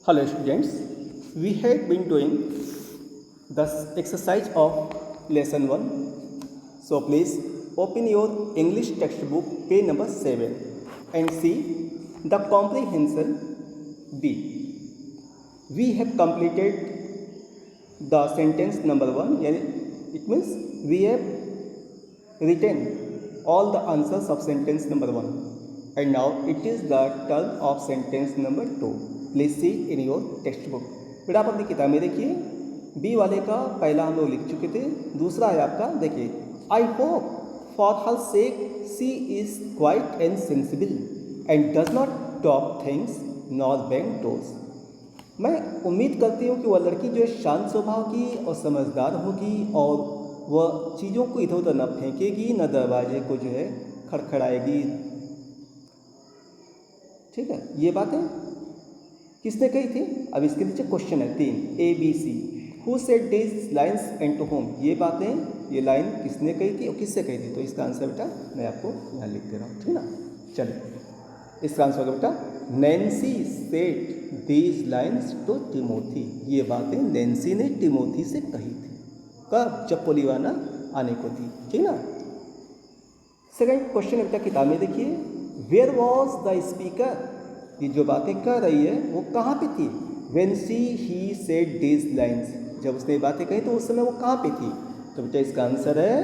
Hello students, we had been doing the exercise of lesson 1. So please open your English textbook page number 7 and see the comprehension B. We have completed the sentence number 1, it means we have written all the answers of sentence number 1 and now it is the turn of sentence number 2. Please see in your text book. बेटा आप अपनी किताब में देखिए, B वाले का पहला हम लोग लिख चुके थे, दूसरा है आपका देखिए, I hope for her sake she is quiet and sensible and does not talk things not bang doors. मैं उम्मीद करती हूँ कि वह लड़की जो है शांत स्वभाव की और समझदार होगी और वह चीज़ों को इधर उधर न फेंकेगी, न दरवाजे को जो है खड़खड़ाएगी। ठीक है, ये बातें किसने कही थी? अब इसके नीचे क्वेश्चन है 3 ABC। Who said this lines and to whom. ये बातें, ये लाइन किसने कही थी और किससे कही थी? तो इसका आंसर बेटा मैं आपको यहाँ लिख दे रहा हूँ, ठीक ना। चलिए इसका आंसर होगा बेटा Nancy said these lines to Timothy. ये बातें नैन्सी ने टिमोथी से कही थी। कब? जब पोलियाना आने को थी, ठीक ना। सेकंड क्वेश्चन है बेटा किताब में देखिए, वेयर वॉज द स्पीकर। ये जो बातें कह रही है वो कहाँ पे थी? When he said this lines. जब उसने बातें कही तो उस समय वो कहाँ पे थी? तो बेटा इसका आंसर है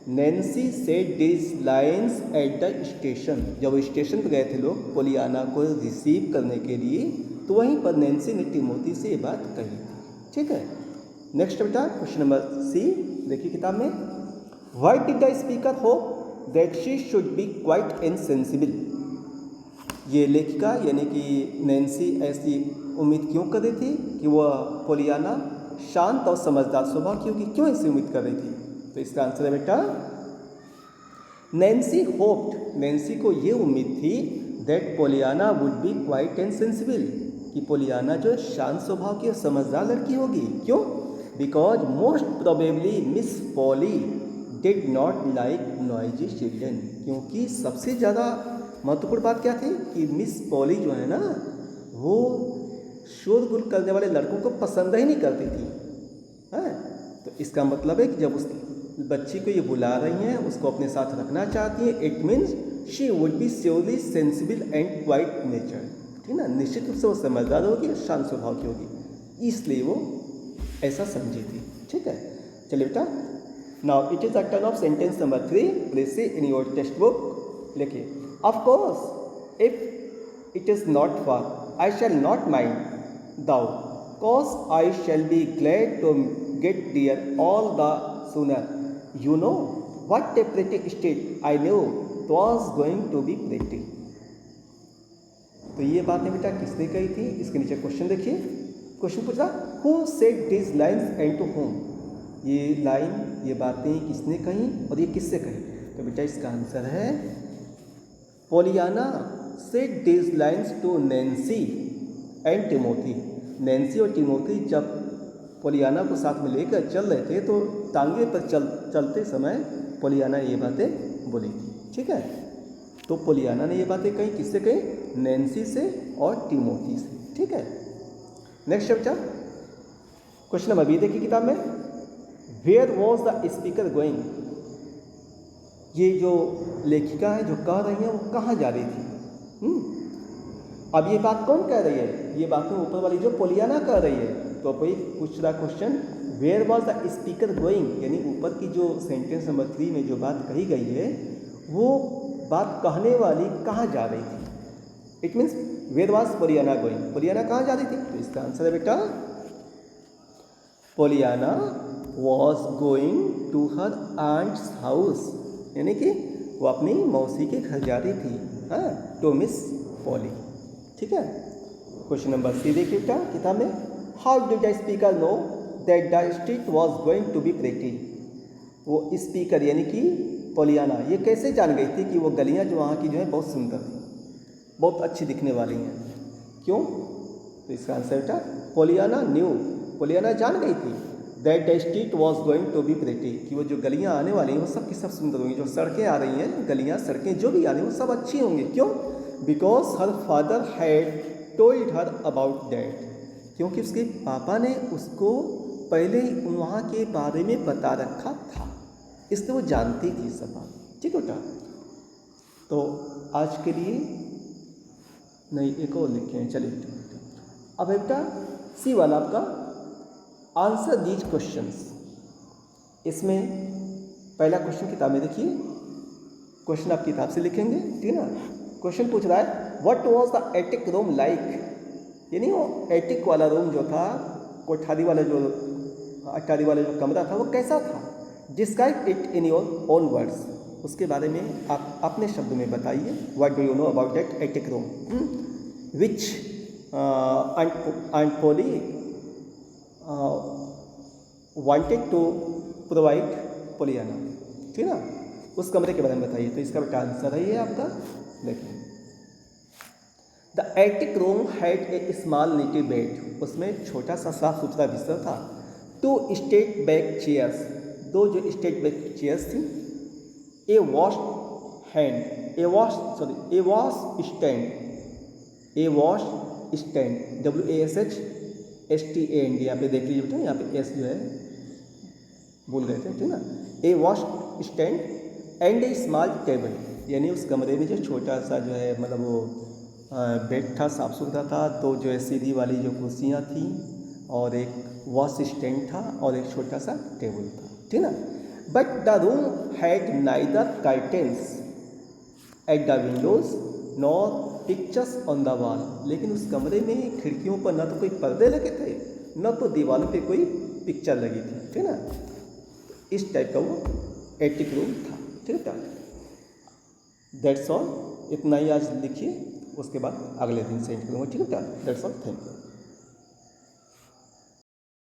Nancy said this lines at the station. जब वो स्टेशन पर गए थे लोग पोलियाना को रिसीव करने के लिए, तो वहीं पर नैन्सी ने टिमोथी से ये बात कही थी, ठीक है। नेक्स्ट बेटा क्वेश्चन नंबर सी देखिए किताब में, why did the speaker hope that she should be quite and sensible. ये लेखिका यानी कि नैन्सी ऐसी उम्मीद क्यों कर रही थी कि वह पोलियाना शांत और समझदार स्वभाव की होगी? क्यों ऐसी उम्मीद कर रही थी? तो इसका आंसर है बेटा नैन्सी होप्ड, नैन्सी को ये उम्मीद थी that Poliana would be quite and sensible, कि पोलियाना जो है शांत स्वभाव की और समझदार लड़की होगी। क्यों? Because most probably miss poly did not like noisy children. क्योंकि सबसे ज़्यादा महत्वपूर्ण बात क्या थी कि मिस पॉली जो है ना, वो शोरगुल करने वाले लड़कों को पसंद ही नहीं करती थी, है। तो इसका मतलब है कि जब उस बच्ची को ये बुला रही हैं, उसको अपने साथ रखना चाहती हैं, it means she would be surely sensible and quite nature, ठीक ना। निश्चित रूप से वो समझदार होगी, शांत स्वभाव की होगी, इसलिए वो ऐसा समझी थी, ठीक है। चलिए बेटा, now it is the turn off sentence number 3। Please see in your text book. लिखिए, of course if it is not far I shall not mind thou, cause I shall be glad to get there all the sooner. You know what a pretty state I knew 'twas going to be pretty। तो ये बातें बेटा किसने कही थी? इसके नीचे question देखिए, क्वेश्चन पूछ रहा who said these lines and to whom। ये लाइन, ये बातें किसने कही और ये किससे कही? तो बेटा इसका आंसर है Pollyanna said this lines to Nancy and Timothy. Nancy और टिमोथी जब पोलियाना को साथ में लेकर चल रहे थे तो टांगे पर चलते समय पोलियाना ये बातें बोली थी, ठीक है। तो पोलियाना ने ये बातें कही, किससे कही? नैन्सी से और टिमोथी से, ठीक है। नेक्स्ट बेटा क्वेश्चन नंबर बी देखिए किताब में, where was the speaker going. ये जो लेखिका है जो कह रही है वो कहाँ जा रही थी? अब ये बात कौन कह रही है? ये बातें ऊपर वाली जो पोलियाना कह रही है। तो कोई पूछ रहा question, where was the speaker going, यानी ऊपर की जो सेंटेंस नंबर 3 में जो बात कही गई है वो बात कहने वाली कहाँ जा रही थी? It means where was Pollyanna going, Pollyanna कहाँ जा रही थी? तो इसका आंसर है बेटा Pollyanna was going to her aunt's house, यानी कि वो अपनी मौसी के घर जा रही थी, हाँ, टू मिस पॉली, ठीक है। क्वेश्चन नंबर सी देखिए बेटा किताब में, how did the speaker know that the street was going to be pretty. वो स्पीकर यानी कि पोलियाना ये कैसे जान गई थी कि वो गलियाँ जो वहाँ की जो है बहुत सुंदर थी, बहुत अच्छी दिखने वाली हैं? क्यों? तो इसका आंसर बेटा पोलियाना न्यू, पोलियाना जान गई थी that the street was going to be pretty, कि वो जो गलियाँ आने वाली हैं वो सब की सब सुंदर होंगी। जो सड़कें आ रही हैं, गलियाँ सड़कें जो भी आ रही हैं वो सब अच्छी होंगी। क्यों? Because her father had told her about that, क्योंकि उसके पापा ने उसको पहले ही वहाँ के बारे में बता रखा था, इसलिए वो जानती थी सब बात। ठीक है बेटा, तो आज के लिए नहीं, एक और लिखे हैं, चलिए। अब बेटा सी वाला आपका आंसर दीज क्वेश्चंस। इसमें पहला क्वेश्चन किताब में देखिए, क्वेश्चन आप किताब से लिखेंगे, ठीक है ना। क्वेश्चन पूछ रहा है what was the attic room like, यानी वो एटिक वाला रूम जो था, कोठारी वाला जो अटारी वाला जो कमरा था, वो कैसा था। Describe it in your own words, उसके बारे में आप अपने शब्द में बताइए। What do you know about that attic room, which aunt Polly wanted to provide Pollyanna, ठीक है ना, उस कमरे के बारे में बताइए। तो इसका बेटा आंसर है ये आपका, देखिए the attic room had a small neat bed, उसमें छोटा सा साफ सुथरा बिस्तर था। 2 स्टेट बैक चेयर्स, 2 जो स्टेट बैक चेयर्स थी। ए वॉश हैंड, ए वॉश स्टैंड, ए वॉश स्टैंड, WASHSTAND, यहाँ पे देख लीजिए बेटा, यहाँ पे एस जो है भूल गए थे, ठीक ना। A washstand and a small table, यानी उस कमरे में जो छोटा सा जो है मतलब वो बेड था, साफ सुथरा था। 2 जो है सीधी वाली जो कुर्सियाँ थी, और एक वॉश स्टैंड था, और एक छोटा सा टेबल था, ठीक ना। But the room had neither curtains at the Windows nor pictures on the wall, लेकिन उस कमरे में खिड़कियों पर न तो कोई पर्दे लगे थे, न तो दीवारों पे कोई पिक्चर लगी थी, ठीक ना। इस टाइप का वो एटिक रूम था, ठीक है। दैट्स ऑल, इतना ही आज लिखिए, उसके बाद अगले दिन सेंड करूँगा, ठीक है। That's all, thank you.